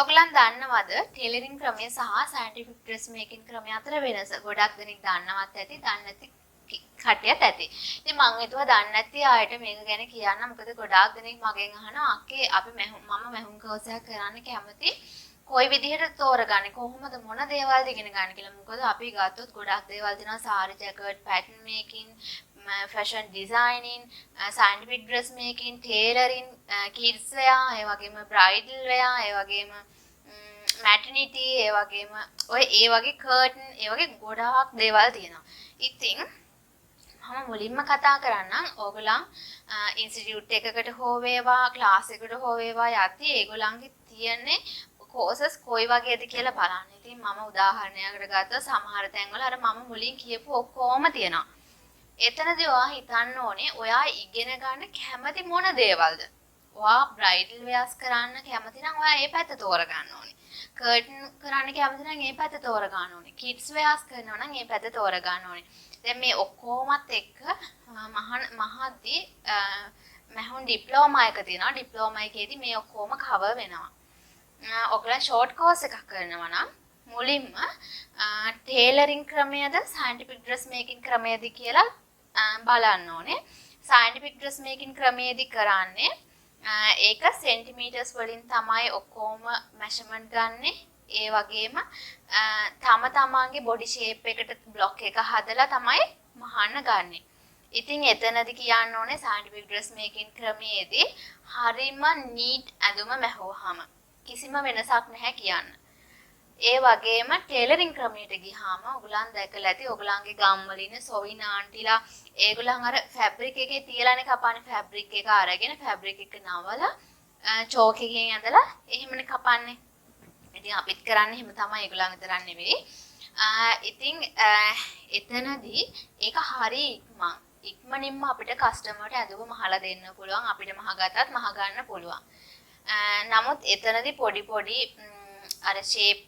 ඔයගලන් දන්නවද ටේලරින් ක්‍රමය සහ සයන්ටිෆික් ඩ්‍රෙස් මේකින් ක්‍රමය අතර වෙනස? ගොඩක් දෙනෙක් දන්නවත් ඇති, දන්නේ නැති කටියත් ඇති. ඉතින් මම හිතුවා දන්නේ නැති අයට මේක ගැන කියන්න. මොකද ගොඩාක් දෙනෙක් මගෙන් අහනවා අක්කේ අපි මම මැහුම් කෝස් එකක් කරන්න කැමති. කොයි විදිහට තෝරගන්නේ? කොහොමද මොන දේවල්ද ඉගෙන ගන්න කියලා. මොකද අපි ගත්තොත් ගොඩක් දේවල් තියෙනවා sari jacket, pattern making, fashion designing, scientific dress making, tailoring, kids wear, ඒ වගේම bridal wear, ඒ වගේම maternity, ඒ වගේම ඔය ඒ වගේ curtain, ඒ වගේ ගොඩාක් දේවල් තියෙනවා. ඉතින් මම මුලින්ම කතා කරන්නම් ඕගොල්ලන් ඉන්ස්ටිටියුට් එකකට හෝ වේවා ක්ලාස් එකකට හෝ වේවා යද්දී ඒගොල්ලන්ගේ තියෙන්නේ කෝසස් කොයි වගේද කියලා බලන්න. ඉතින් මම උදාහරණයකට ගත්තා සමහර තැන්වල අර මම මුලින් කියපු ඔක්කොම තියෙනවා. එතනදී ඔයා හිතන්න ඕනේ ඔයා ඉගෙන ගන්න කැමති මොන දේවල්ද? ඔයා බ්‍රයිඩල් වෙයර්ස් කරන්න කැමති නම් ඔයා ඒ පැත්ත තෝරගන්න ඕනේ. කර්ටන් කරන්න කැමති නම් ඒ පැත්ත තෝරගන්න ඕනේ. කිඩ්ස් වෙයර්ස් කරනවා නම් ඒ පැත්ත තෝරගන්න ඕනේ. දැන් මේ ඔක්කොමත් එක්ක මහද්දී මහුන් ඩිප්ලෝමා එක තියෙනවා. ඩිප්ලෝමා එකේදී මේ ඔක්කොම කවර් වෙනවා. ඔයගොල්ලෝ ෂෝට් කෝස් එකක් කරනවා නම් මුලින්ම ටේලරින් ක්‍රමයේද සයන්ටිෆික් ඩ්‍රෙස් මේකින් ක්‍රමයේද කියලා බලන්න ඕනේ. සයන්ටිෆික් ඩ්‍රෙස් මේකින් ක්‍රමයේදී කරන්නේ ඒක සෙන්ටිමීටර්ස් වලින් තමයි ඔක්කොම මෙෂර්මන්ට් ගන්නෙ. ඒ වගේම තම තමන්ගේ බොඩි ෂේප් එකට බ්ලොක් එක හදලා තමයි මහන්න ගන්නෙ. ඉතින් එතනදී කියන්න ඕනේ සයන්ටිෆික් ඩ්‍රෙස් මේකින් ක්‍රමයේදී හරිම නීට් ඇඳුම මැහුවාම කිසිම වෙනසක් නැහැ කියන්න. ඒ වගේම ටේලරින් ක්‍රමයට ගියාම ඔයගලන් දැකලා ඇති ඔයගලන්ගේ ගම් වල ඉන්න සොවින ආන්ටිලා ඒගොල්ලන් අර ෆැබ්‍රික් එකේ තියලානේ කපන්නේ ෆැබ්‍රික් එක අරගෙන ෆැබ්‍රික් එක නවලා චෝක් එකෙන් ඇඳලා එහෙමනේ කපන්නේ. ඉතින් අපිත් කරන්නේ එහෙම තමයි ඒගොල්ලන් විතරක් නෙවෙයි. ඉතින් එතනදී ඒක හරි ඉක්මනින්ම අපිට කස්ටමර්ට ඇඳුම මහලා දෙන්න පුළුවන් අපිට මහගතත් මහ ගන්න පුළුවන්. නමුත් එතනදී පොඩි අර ෂේප්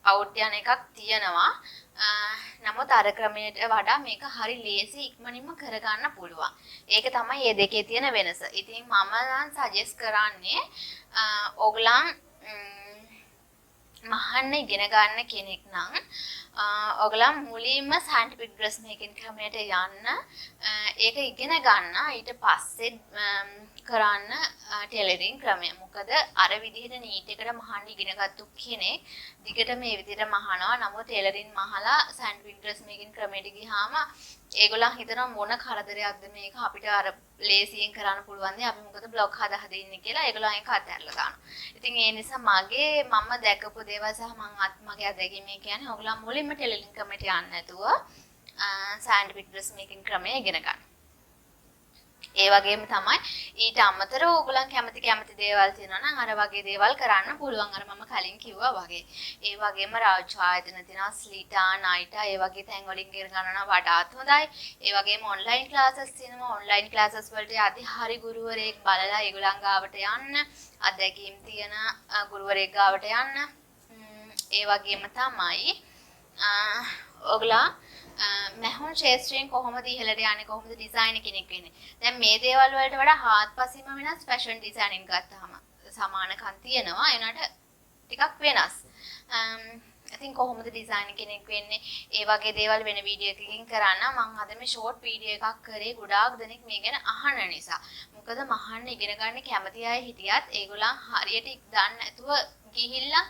අවුට් යන එකක් තියෙනවා. නමුත් අර ක්‍රමයට වඩා මේක හරි ලේසි ඉක්මනින්ම කරගන්න පුළුවන්. ඒක තමයි මේ දෙකේ තියෙන වෙනස. ඉතින් මම නම් සජෙස්ට් කරන්නේ ඕගලන් මහන්න ඉගෙන ගන්න කෙනෙක් නම් ඔයගලන් මුලින්ම සයන්ටිෆික් ඩ්‍රෙස් මේකින් ක්‍රමයට යන්න ඒක ඉගෙන ගන්න ඊට පස්සේ කරන්න ටේලරින් ක්‍රමය. මොකද අර විදිහට නීට් එකට මහන්න ඉගෙනගත්තු කෙනෙක් දිගට මේ විදිහට මහනවා. නමුත් ටේලරින් මහලා සයන්ටිෆික් ඩ්‍රෙස් මේකින් ක්‍රමයට ගියාම ඒගොල්ලන් හිතනවා මොන කරදරයක්ද මේක අපිට අර ලේසියෙන් කරන්න පුළුවන් දේ අපි මොකද බ්ලොග් හදා ඉන්නේ කියලා ඒගොල්ලන් ඒක අතහැරලා දානවා. ඉතින් ඒ නිසා මම දැකපු දේවල් සහ මගේ අත්දැකීම් කියන්නේ ඔයගොල්ලන් මුලින්ම ටේලරින් ක්‍රමයට යන්න නැතුව සයන්ටිෆික් ඩ්‍රෙස් මේකින් ක්‍රමය ඉගෙන ගන්න. ඒ වගේම තමයි ඊට අමතරව ඕගොල්ලන් කැමති දේවල් තියෙනවා නම් අර වගේ දේවල් කරන්න පුළුවන්. අර මම කලින් කිව්වා වගේ. ඒ වගේම රාජ්‍ය ආයතන තියෙනවා ස්ලිටා නයිටා ඒ වගේ තැන් වලින් ඉගෙන ගන්නවා වඩාත් හොඳයි. ඒ වගේම ඔන්ලයින් ක්ලාසස් තියෙනවා. ඔන්ලයින් ක්ලාසස් වලට යද්දී හරි ගුරුවරයෙක් බලලා ඒගොල්ලන් ගාවට යන්න. අත්දැකීම් තියෙන ගුරුවරයෙක් ගාවට යන්න. ඒ වගේම තමයි ඔයගොල්ලන් මහුන් ශාස්ත්‍රයෙන් කොහොමද ඉහළට යන්නේ කොහොමද ඩිසයිනර් කෙනෙක් වෙන්නේ. දැන් මේ දේවල් වලට වඩා හාත්පසින්ම වෙනස් ෆැෂන් ඩිසයිනින් ගත්තාම සමානකම් තියෙනවා. ඒනට ටිකක් වෙනස්. ඉතින් කොහොමද ඩිසයිනර් කෙනෙක් වෙන්නේ ඒ වගේ දේවල් වෙන වීඩියෝ එකකින් කරන්න මම අද මේ ෂෝට් වීඩියෝ එකක් කරේ ගොඩාක් දෙනෙක් මේ ගැන අහන නිසා. මොකද මහන්න ඉගෙන ගන්න කැමති අය හිටියත් ඒගොල්ලන් හරියට දන්නේ නැතුව ගිහිල්ලා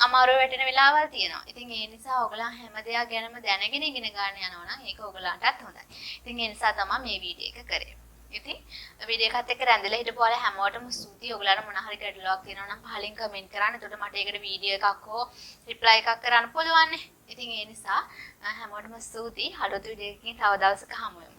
අමාරු වැටෙන වෙලාවල් තියෙනවා. ඉතින් ඒ නිසා ඔයගොල්ලන් හැම දෙයක් ගැනම දැනගෙන ඉගෙන ගන්න යනවා නම් ඒක ඔයගොල්ලන්ටත් හොඳයි. ඉතින් ඒ නිසා තමයි මේ වීඩියෝ එක කරේ. ඉතින් වීඩියෝ එකත් එක්ක රැඳිලා හිටපුවාලා හැමෝටම ස්තුතියි. ඔයගොල්ලන්ට මොන හරි ගැටලුවක් තියෙනවා නම් පහලින් කමෙන්ට් කරන්න. එතකොට මට ඒකට වීඩියෝ එකක් හෝ රිප්ලයි එකක් කරන්න පුළුවන් නේ. ඉතින් ඒ නිසා හැමෝටම ස්තුතියි. අලුත් වීඩියෝ එකකින් තව දවසක හමු වෙමු.